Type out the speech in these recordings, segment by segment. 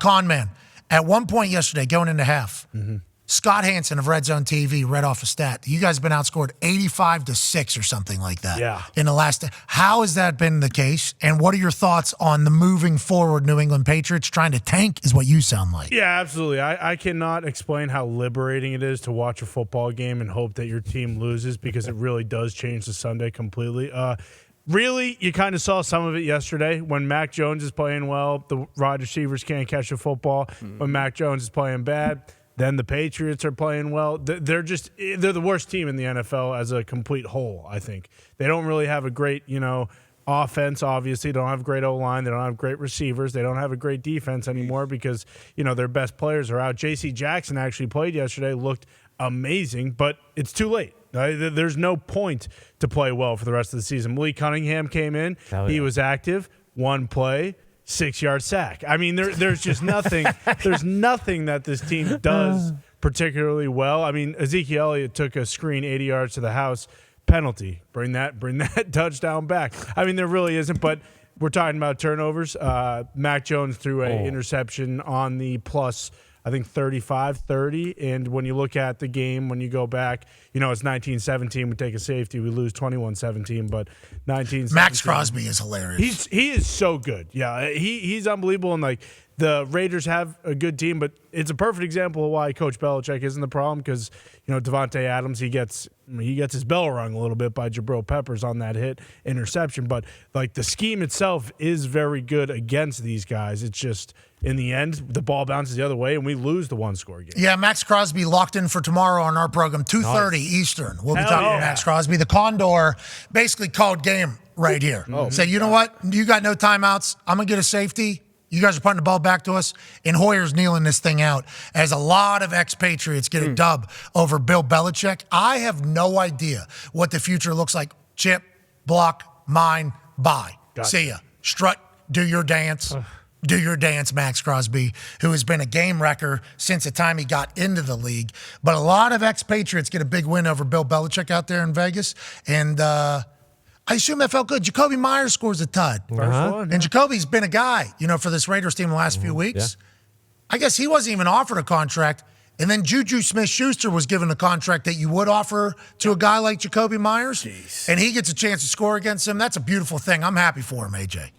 con man. At one point yesterday, going into half, Scott Hansen of Red Zone TV read off a stat. You guys have been outscored 85-6 or something like that in the last. How has that been the case? And what are your thoughts on the moving forward New England Patriots trying to tank is what you sound like? Yeah, absolutely. I cannot explain how liberating it is to watch a football game and hope that your team loses because it really does change the Sunday completely. Really, you kind of saw some of it yesterday when Mac Jones is playing well. The wide receivers can't catch the football. When Mac Jones is playing bad, then the Patriots are playing well. They're the worst team in the NFL as a complete whole, I think. They don't really have a great, offense, obviously. They don't have a great O-line. They don't have great receivers. They don't have a great defense anymore because, their best players are out. J.C. Jackson actually played yesterday, looked amazing, but it's too late. There's no point to play well for the rest of the season. Malik Cunningham came in. He was active. One play, 6-yard sack. I mean, there's just nothing. There's nothing that this team does particularly well. I mean, Ezekiel Elliott took a screen 80 yards to the house. Penalty. Bring that touchdown back. I mean, there really isn't, but we're talking about turnovers. Mac Jones threw an interception on the plus, I think 35-30, and when you look at the game, when you go back, it's 19-17. We take a safety, we lose 21-17, but 19-17. Max Crosby is hilarious. He is so good. Yeah, he's unbelievable, and the Raiders have a good team, but it's a perfect example of why Coach Belichick isn't the problem because, Devontae Adams, he gets his bell rung a little bit by Jabril Peppers on that hit interception, but the scheme itself is very good against these guys. It's just in the end, the ball bounces the other way, and we lose the one-score game. Yeah, Max Crosby locked in for tomorrow on our program, 2:30 Eastern. We'll be talking to Max Crosby. The Condor basically called game right here. Said, you know what? You got no timeouts. I'm going to get a safety. You guys are putting the ball back to us, and Hoyer's kneeling this thing out as a lot of ex-Patriots get a dub over Bill Belichick. I have no idea what the future looks like. Chip, block, mine, bye. See ya. Strut, do your dance. Do your dance, Max Crosby, who has been a game wrecker since the time he got into the league. But a lot of ex-Patriots get a big win over Bill Belichick out there in Vegas, and I assume that felt good. Jacoby Myers scores a tud. And Jacoby's been a guy, for this Raiders team the last few weeks. I guess he wasn't even offered a contract. And then Juju Smith-Schuster was given a contract that you would offer to a guy like Jacoby Myers. And he gets a chance to score against him. That's a beautiful thing. I'm happy for him, AJ.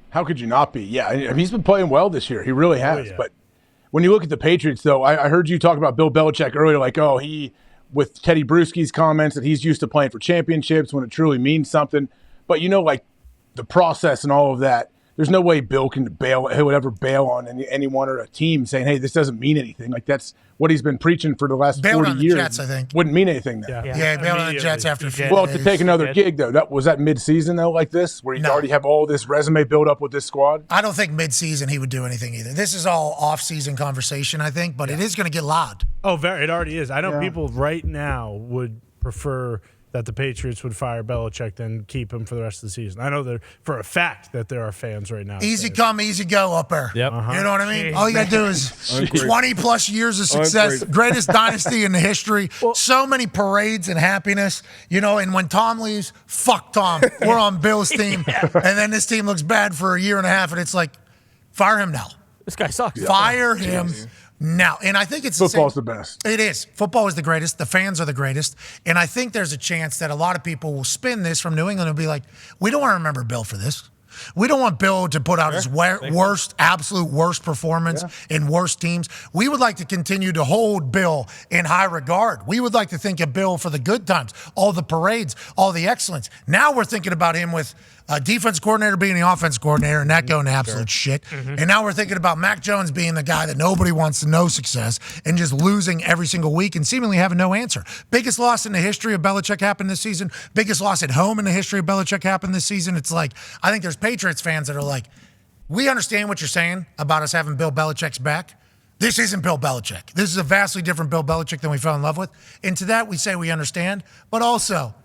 How could you not be? Yeah, I mean, he's been playing well this year. He really has. But when you look at the Patriots, though, I heard you talk about Bill Belichick earlier, with Teddy Bruschi's comments that he's used to playing for championships when it truly means something. But, the process and all of that, there's no way Bill can he would ever bail on anyone or a team saying, hey, this doesn't mean anything. That's what he's been preaching for the last 40 years. Jets, I think. Wouldn't mean anything then. Yeah, bailed on the Jets after a few days. Well, to take another gig, though, was that mid-season, though, like this, where you already have all this resume built up with this squad? I don't think mid-season he would do anything either. This is all off-season conversation, I think, but it is going to get loud. Oh, it already is. I know people right now would prefer that the Patriots would fire Belichick than keep him for the rest of the season. I know for a fact that there are fans right now. Easy come, easy go up there. Yep. You know what I mean? All you got to do is 20-plus years of success, greatest dynasty in the history, so many parades and happiness. And when Tom leaves, fuck Tom. We're on Bill's team. And then this team looks bad for a year and a half, and it's like, fire him now. This guy sucks. Fire him now. And I think it's football's the best. It is. Football is the greatest. The fans are the greatest. And I think there's a chance that a lot of people will spin this from New England and be like, we don't want to remember Bill for this. We don't want Bill to put out his absolute worst performance in worst teams. We would like to continue to hold Bill in high regard. We would like to think of Bill for the good times, all the parades, all the excellence. Now we're thinking about him with a defense coordinator being the offense coordinator and that going to absolute shit. And now we're thinking about Mac Jones being the guy that nobody wants to know success and just losing every single week and seemingly having no answer. Biggest loss in the history of Belichick happened this season. Biggest loss at home in the history of Belichick happened this season. It's like, I think there's Patriots fans that are like, we understand what you're saying about us having Bill Belichick's back. This isn't Bill Belichick. This is a vastly different Bill Belichick than we fell in love with. And to that, we say we understand. But also,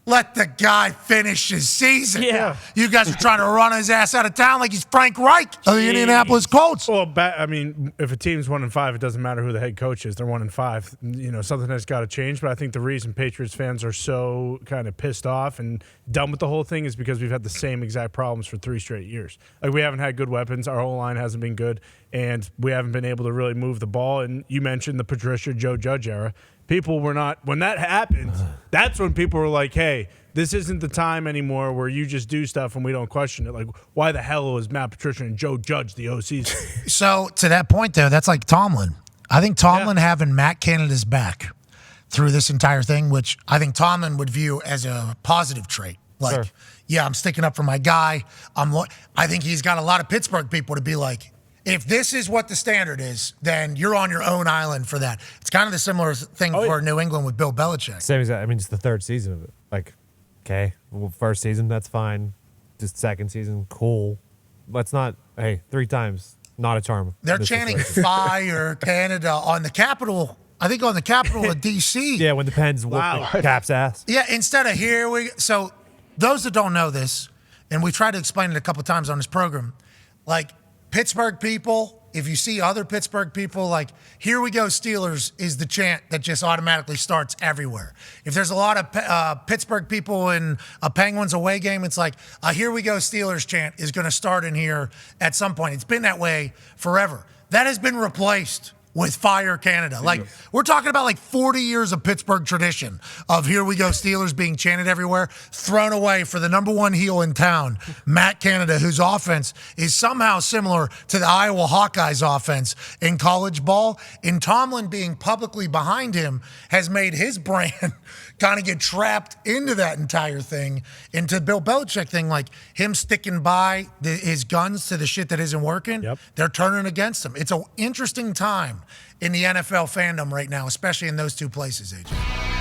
let the guy finish his season. Yeah. You guys are trying to run his ass out of town like he's Frank Reich of the Indianapolis Colts. Well, if a team's 1-5, it doesn't matter who the head coach is. They're 1-5. Something has got to change. But I think the reason Patriots fans are so kind of pissed off and done with the whole thing is because we've had the same exact problems for 3 straight years. We haven't had good weapons. Our whole line hasn't been good. and we haven't been able to really move the ball. And you mentioned the Patricia Joe Judge era. People were not – when that happened, that's when people were like, hey, this isn't the time anymore where you just do stuff and we don't question it. Like, why the hell was Matt Patricia and Joe Judge the OCs? So, to that point, though, that's like Tomlin. I think Tomlin having Matt Canada's back through this entire thing, which I think Tomlin would view as a positive trait. Like, yeah, I'm sticking up for my guy. I think he's got a lot of Pittsburgh people to be like, if this is what the standard is, then you're on your own island for that. It's kind of the similar thing for New England with Bill Belichick. Same exact. I mean, it's the third season of it. Like, okay, well, first season, that's fine. Just second season, cool. Let's not, 3 times, not a charm. They're chanting fire Canada on the Capitol. I think on the Capitol of D.C. Yeah, when the Pens whoop Cap's ass. Yeah, instead of here, so those that don't know this, and we tried to explain it a couple times on this program, like Pittsburgh people, if you see other Pittsburgh people, like, here we go Steelers is the chant that just automatically starts everywhere. If there's a lot of Pittsburgh people in a Penguins away game, it's like, here we go Steelers chant is going to start in here at some point. It's been that way forever. That has been replaced with Fire Canada. Like, we're talking about like 40 years of Pittsburgh tradition of here we go Steelers being chanted everywhere, thrown away for the number one heel in town, Matt Canada, whose offense is somehow similar to the Iowa Hawkeyes offense in college ball. And Tomlin being publicly behind him has made his brand kind of get trapped into that entire thing, into Bill Belichick thing, like him sticking by his guns to the shit that isn't working. They're turning against him. It's an interesting time in the NFL fandom right now, especially in those two places, AJ.